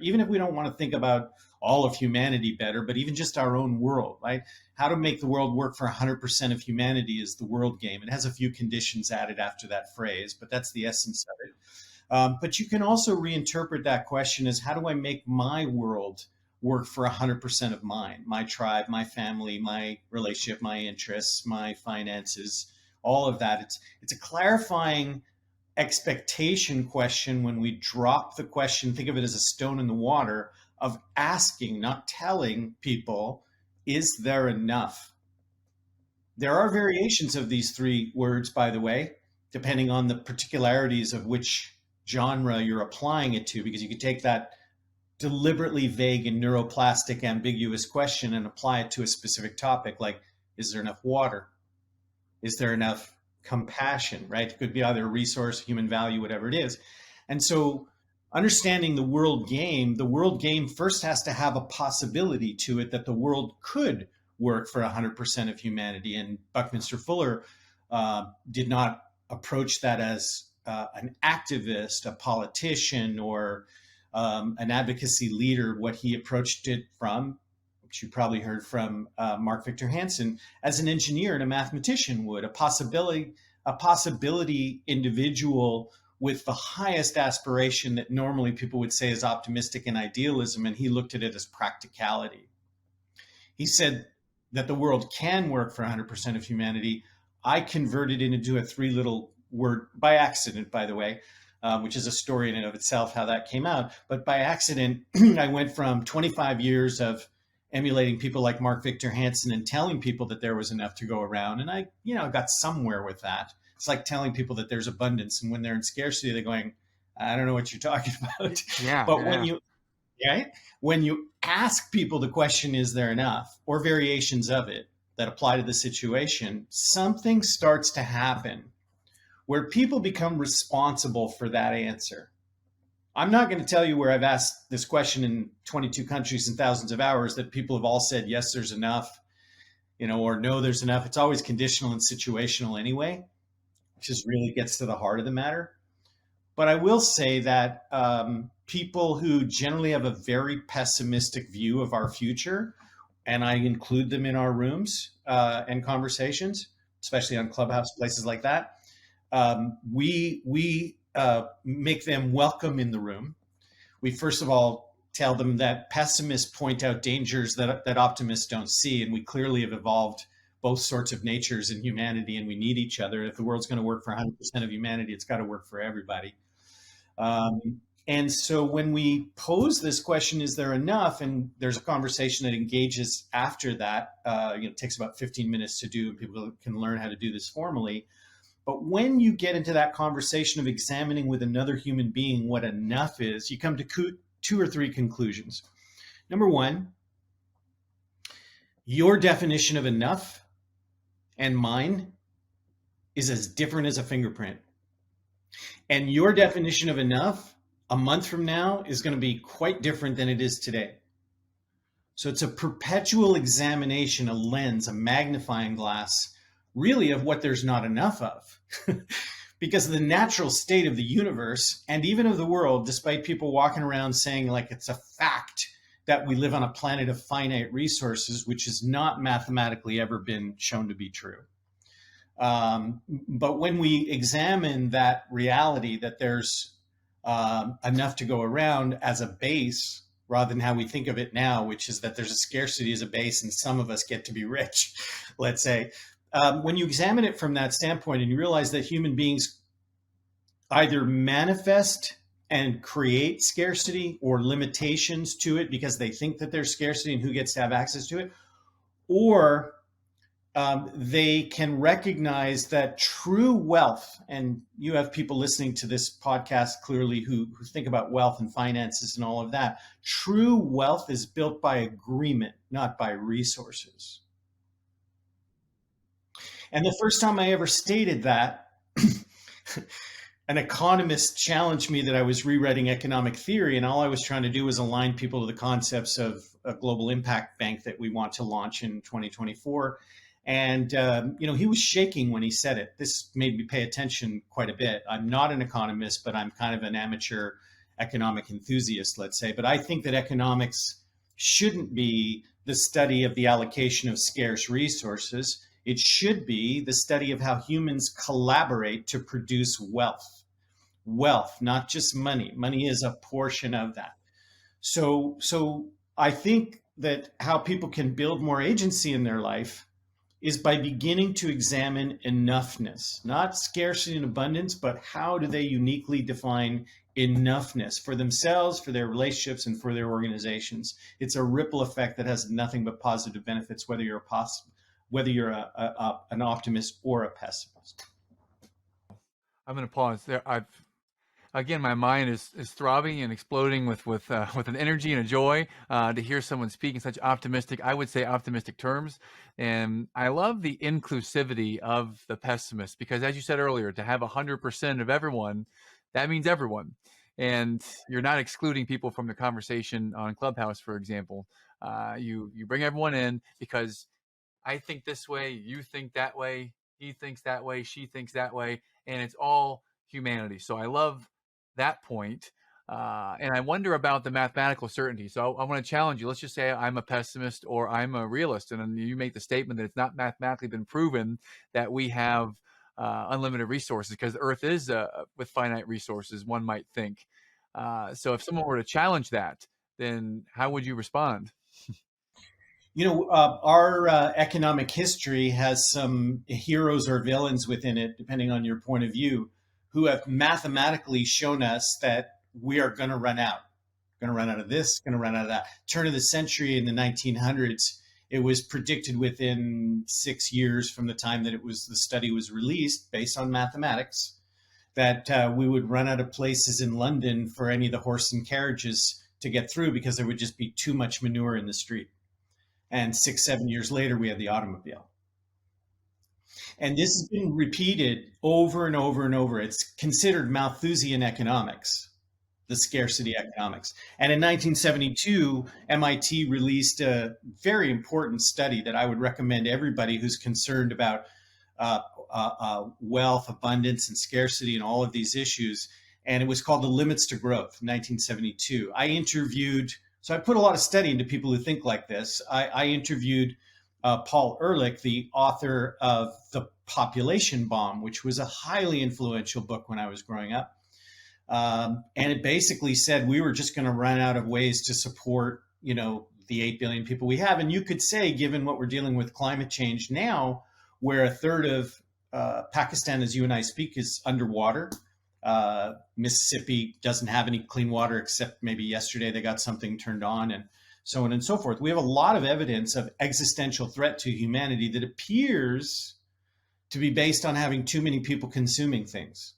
even if we don't want to think about all of humanity better, but even just our own world, right? How to make the world work for 100% of humanity is the world game. It has a few conditions added after that phrase, but that's the essence of it. But you can also reinterpret that question as, how do I make my world work for 100% of mine, my tribe, my family, my relationship, my interests, my finances, all of that. It's a clarifying expectation question. When we drop the question, think of it as a stone in the water, of asking, not telling people, is there enough? There are variations of these three words, by the way, depending on the particularities of which genre you're applying it to, because you could take that deliberately vague and neuroplastic ambiguous question and apply it to a specific topic, like, is there enough water? Is there enough compassion, right? It could be either a resource, human value, whatever it is. And so understanding the world game first has to have a possibility to it that the world could work for 100% of humanity. And Buckminster Fuller did not approach that as an activist, a politician, or an advocacy leader. What he approached it from, which you probably heard from Mark Victor Hansen, as an engineer and a mathematician would, a possibility individual with the highest aspiration that normally people would say is optimistic and idealism, and he looked at it as practicality. He said that the world can work for 100% of humanity. I converted it into a three little word, by accident, by the way, which is a story in and of itself, how that came out. But by accident, I went from 25 years of emulating people like Mark Victor Hansen and telling people that there was enough to go around. And I, got somewhere with that. It's like telling people that there's abundance, and when they're in scarcity, they're going, I don't know what you're talking about. Yeah. But yeah. when you ask people the question, is there enough, or variations of it that apply to the situation, something starts to happen where people become responsible for that answer. I'm not going to tell you where I've asked this question in 22 countries and thousands of hours that people have all said, yes, there's enough, or no, there's enough. It's always conditional and situational anyway, which just really gets to the heart of the matter. But I will say that people who generally have a very pessimistic view of our future, and I include them in our rooms and conversations, especially on Clubhouse, places like that, we make them welcome in the room. We first of all tell them that pessimists point out dangers that optimists don't see, and we clearly have evolved both sorts of natures in humanity, and we need each other. If the world's going to work for 100% of humanity, it's got to work for everybody. And so when we pose this question, is there enough? And there's a conversation that engages after that. It takes about 15 minutes to do, and people can learn how to do this formally. But when you get into that conversation of examining with another human being what enough is, you come to two or three conclusions. Number one, your definition of enough and mine is as different as a fingerprint. And your definition of enough a month from now is going to be quite different than it is today. So it's a perpetual examination, a lens, a magnifying glass, really, of what there's not enough of. Because the natural state of the universe and even of the world, despite people walking around saying like it's a fact that we live on a planet of finite resources, which has not mathematically ever been shown to be true. But when we examine that reality, that there's enough to go around as a base, rather than how we think of it now, which is that there's a scarcity as a base and some of us get to be rich, let's say. When you examine it from that standpoint and you realize that human beings either manifest and create scarcity or limitations to it because they think that there's scarcity and who gets to have access to it, or they can recognize that true wealth, and you have people listening to this podcast clearly who think about wealth and finances and all of that. True wealth is built by agreement, not by resources. And the first time I ever stated that, an economist challenged me that I was rewriting economic theory, and all I was trying to do was align people to the concepts of a global impact bank that we want to launch in 2024. And, he was shaking when he said it. This made me pay attention quite a bit. I'm not an economist, but I'm kind of an amateur economic enthusiast, let's say. But I think that economics shouldn't be the study of the allocation of scarce resources. It should be the study of how humans collaborate to produce wealth. Wealth, not just money. Money is a portion of that. So I think that how people can build more agency in their life is by beginning to examine enoughness, not scarcity and abundance, but how do they uniquely define enoughness for themselves, for their relationships, and for their organizations. It's a ripple effect that has nothing but positive benefits, whether you're an optimist or a pessimist. I'm going to pause there. Again, my mind is throbbing and exploding with an energy and a joy to hear someone speak in such optimistic, I would say optimistic terms. And I love the inclusivity of the pessimist, because as you said earlier, to have 100% of everyone, that means everyone. And you're not excluding people from the conversation on Clubhouse, for example. You bring everyone in because I think this way, you think that way, he thinks that way, she thinks that way, and it's all humanity. So I love that point. And I wonder about the mathematical certainty. So I want to challenge you. Let's just say I'm a pessimist or I'm a realist, and then you make the statement that it's not mathematically been proven that we have unlimited resources, because Earth is with finite resources, one might think. So if someone were to challenge that, then how would you respond? Our economic history has some heroes or villains within it, depending on your point of view, who have mathematically shown us that we are going to run out. Going to run out of this, going to run out of that. Turn of the century in the 1900s, it was predicted within 6 years from the time that the study was released, based on mathematics, that we would run out of places in London for any of the horse and carriages to get through, because there would just be too much manure in the street. And 6, 7 years later, we had the automobile. And this has been repeated over and over and over. It's considered Malthusian economics, the scarcity economics. And in 1972, MIT released a very important study that I would recommend everybody who's concerned about wealth, abundance, and scarcity, and all of these issues. And it was called The Limits to Growth, 1972. So I put a lot of study into people who think like this. I interviewed Paul Ehrlich, the author of The Population Bomb, which was a highly influential book when I was growing up. And it basically said we were just going to run out of ways to support, the 8 billion people we have. And you could say, given what we're dealing with climate change now, where a third of Pakistan, as you and I speak, is underwater. Mississippi doesn't have any clean water, except maybe yesterday they got something turned on, and so on and so forth. We have a lot of evidence of existential threat to humanity that appears to be based on having too many people consuming things.